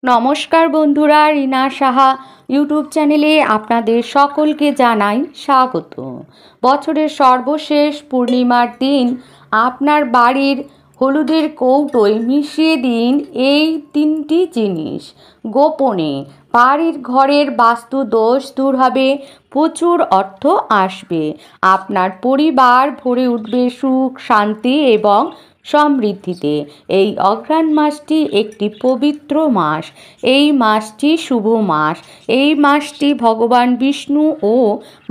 নমস্কার বন্ধুরা, রিনা সাহা ইউটিউব চ্যানেলে আপনাদের সকলকে জানাই স্বাগত। বছরের সর্বশেষ পূর্ণিমার দিন আপনার বাড়ির হলুদের কৌটোয় মিশিয়ে দিন এই তিনটি জিনিস। গোপনে বাড়ির ঘরের বাস্তু দোষ দূর হবে, প্রচুর অর্থ আসবে, আপনার পরিবার ভরে উঠবে সুখ, শান্তি এবং সমৃদ্ধিতে। এই অঘ্রাণ মাসটি একটি পবিত্র মাস। এই মাসটি শুভ মাস। এই মাসটি ভগবান বিষ্ণু ও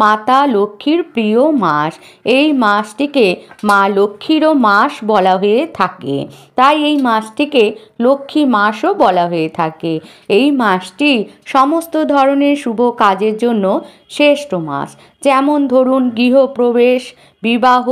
মাতা লক্ষ্মীর প্রিয় মাস। এই মাসটিকে মা লক্ষ্মীরও মাস বলা হয়ে থাকে, তাই এই মাসটিকে লক্ষ্মী মাসও বলা হয়ে থাকে। এই মাসটি সমস্ত ধরনের শুভ কাজের জন্য শ্রেষ্ঠ মাস। যেমন ধরুন গৃহপ্রবেশ, বিবাহ।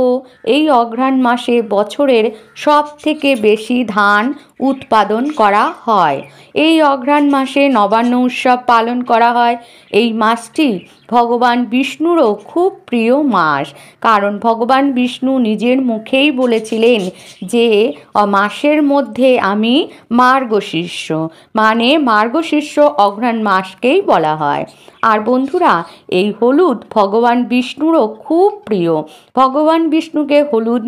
এই অঘ্রাণ মাসে বছরের সব থেকে বেশি ধান উৎপাদন করা হয়। এই অঘ্রাণ মাসে নবান্ন উৎসব পালন করা হয়। এই মাসটি ভগবান বিষ্ণুরও খুব প্রিয় মাস, কারণ ভগবান বিষ্ণু নিজের মুখেই বলেছিলেন যে মাসের মধ্যে আমি মার্গশীর্ষ, মানে মার্গশীর্ষ অঘ্রাণ মাসকেই বলা হয়। আর বন্ধুরা, এই হলুদ ভগবান বিষ্ণুরও খুব প্রিয়। ভগবান বিষ্ণুকে হলুদ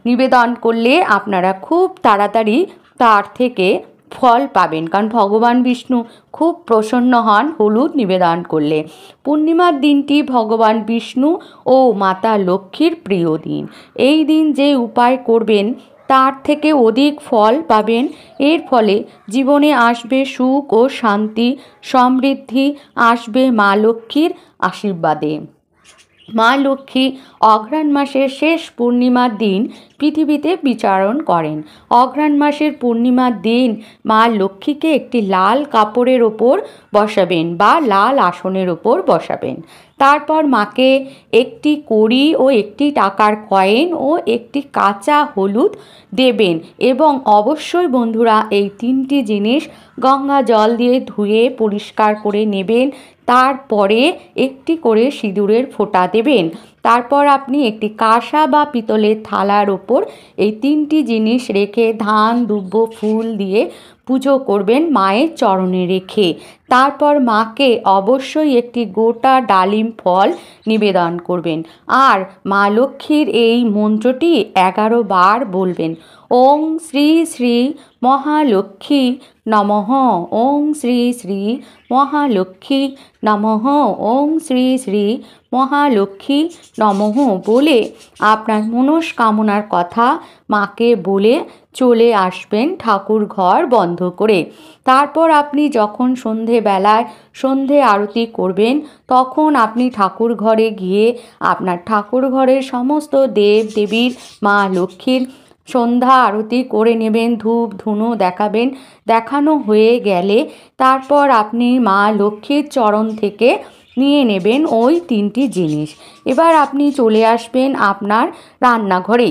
নিবেদন করলে আপনারা খুব তাড়াতাড়ি তার থেকে ফল পাবেন, কারণ ভগবান বিষ্ণু খুব প্রসন্ন হন হলুদ নিবেদন করলে। পূর্ণিমার দিনটি ভগবান বিষ্ণু ও মাতা লক্ষ্মীর প্রিয় দিন। এই দিন যে উপায় করবেন তার থেকে অধিক ফল পাবেন। এর ফলে জীবনে আসবে সুখ ও শান্তি, সমৃদ্ধি আসবে মা লক্ষ্মীর আশীর্বাদে। মা লক্ষ্মী অঘ্রাণ মাসের শেষ পূর্ণিমার দিন পৃথিবীতে বিচরণ করেন। অঘ্রাণ মাসের পূর্ণিমার দিন মা লক্ষ্মীকে একটি লাল কাপড়ের ওপর বসাবেন বা লাল আসনের ওপর বসাবেন। তারপর মাকে একটি কড়ি ও একটি টাকার কয়েন ও একটি কাঁচা হলুদ দেবেন এবং অবশ্যই বন্ধুরা এই তিনটি জিনিস গঙ্গা জল দিয়ে ধুয়ে পরিষ্কার করে নেবেন। তারপরে একটি করে সিঁদুরের ফোঁটা দেবেন। তারপর আপনি একটি কাঁসা বা পিতলের থালার ওপর এই তিনটি জিনিস রেখে ধান, দুব্য, ফুল দিয়ে পুজো করবেন মায়ের চরণে রেখে। তারপর মাকে অবশ্যই একটি গোটা ডালিম ফল নিবেদন করবেন। আর মা লক্ষ্মীর এই মন্ত্রটি 11 বার বলবেন। ওং শ্রী শ্রী মহালক্ষ্মী নমঃ, ওং শ্রী শ্রী মহালক্ষ্মী নমঃ, ওং শ্রী শ্রী মহালক্ষ্মী নমঃ বলে আপনার মনস্কামনার কথা মাকে বলে চলে আসবেন ঠাকুর ঘর বন্ধ করে। তারপর আপনি যখন সন্ধেবেলায় সন্ধে আরতি করবেন তখন আপনি ঠাকুর ঘরে গিয়ে আপনার ঠাকুর ঘরের সমস্ত দেব দেবীর মা লক্ষ্মীর সন্ধ্যা আরতি করে নেবেন, ধূপ ধুনো দেখাবেন। দেখানো হয়ে গেলে তারপর আপনি মা লক্ষ্মীর চরণ থেকে নিয়ে নেবেন ওই তিনটি জিনিস। এবার আপনি চলে আসবেন আপনার রান্নাঘরে,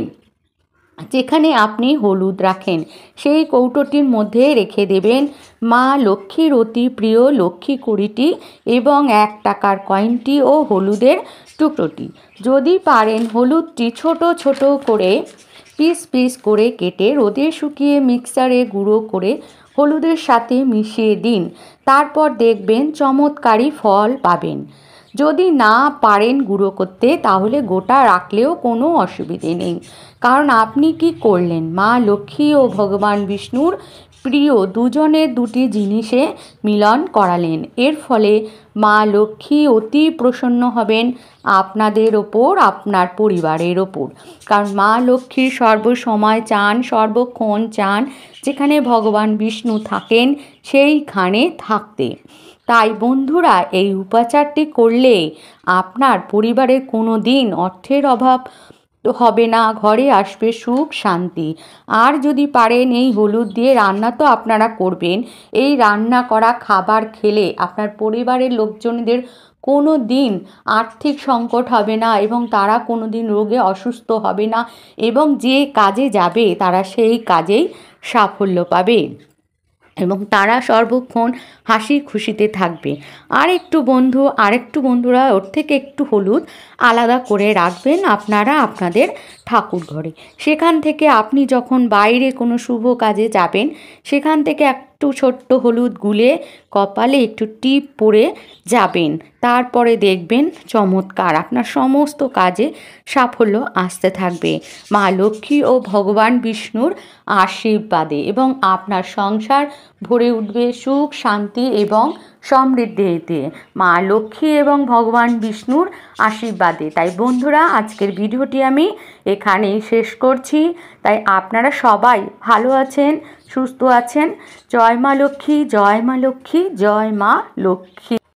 যেখানে আপনি হলুদ রাখেন সেই কৌটোটির মধ্যে রেখে দেবেন মা লক্ষ্মীর অতি প্রিয় লক্ষ্মী কুড়িটি এবং 1 টাকার কয়েনটি ও হলুদের টুকরোটি। যদি পারেন হলুদটি ছোট ছোট করে পিস পিস করে কেটে রোদে শুকিয়ে মিক্সারে গুঁড়ো করে হলুদের সাথে মিশিয়ে দিন। তারপর দেখবেন চমৎকারী ফল পাবেন। যদি না পারেন গুঁড়ো করতে তাহলে গোটা রাখলেও কোনো অসুবিধে নেই, কারণ আপনি কি করলেন মা লক্ষ্মী ও ভগবান বিষ্ণুর প্রিয় দুজনের দুটি জিনিসে মিলন করালেন। এর ফলে মা লক্ষ্মী অতি প্রসন্ন হবেন আপনাদের ওপর, আপনার পরিবারের ওপর, কারণ মা লক্ষ্মী সর্বসময় চান, সর্বক্ষণ চান যেখানে ভগবান বিষ্ণু থাকেন সেইখানে থাকতে। তাই বন্ধুরা এই উপাচারটি করলে আপনার পরিবারের কোনো দিন অর্থের অভাব হবে না, ঘরে আসবে সুখ শান্তি। আর যদি পারেন এই হলুদ দিয়ে রান্না তো আপনারা করবেন, এই রান্না করা খাবার খেলে আপনার পরিবারের লোকজনদের কোনো দিন আর্থিক সংকট হবে না এবং তারা কোনো দিন রোগে অসুস্থ হবে না এবং যে কাজে যাবে তারা সেই কাজেই সাফল্য পাবে এবং তারা সর্বক্ষণ হাসি খুশিতে থাকবে। আরেকটু বন্ধুরা ওর থেকে একটু হলুদ আলাদা করে রাখবেন আপনারা আপনাদের ঠাকুর ঘরে। সেখান থেকে আপনি যখন বাইরে কোনো শুভ কাজে যাবেন সেখান থেকে একটু ছোট্ট হলুদ গুলে কপালে একটু টিপ পরে যাবেন। তারপরে দেখবেন চমৎকার আপনার সমস্ত কাজে সাফল্য আসতে থাকবে মা লক্ষ্মী ও ভগবান বিষ্ণুর আশীর্বাদে, এবং আপনার সংসার ভরে উঠবে সুখ, শান্তি এবং সমৃদ্ধিতে মা লক্ষ্মী এবং ভগবান বিষ্ণুর আশীর্বাদে। তাই বন্ধুরা, আজকের ভিডিওটি আমি এখানেই শেষ করছি। তাই আপনারা সবাই ভালো আছেন, সুস্থ আছেন। জয় মা লক্ষ্মী, জয় মা লক্ষ্মী, জয় মা লক্ষ্মী।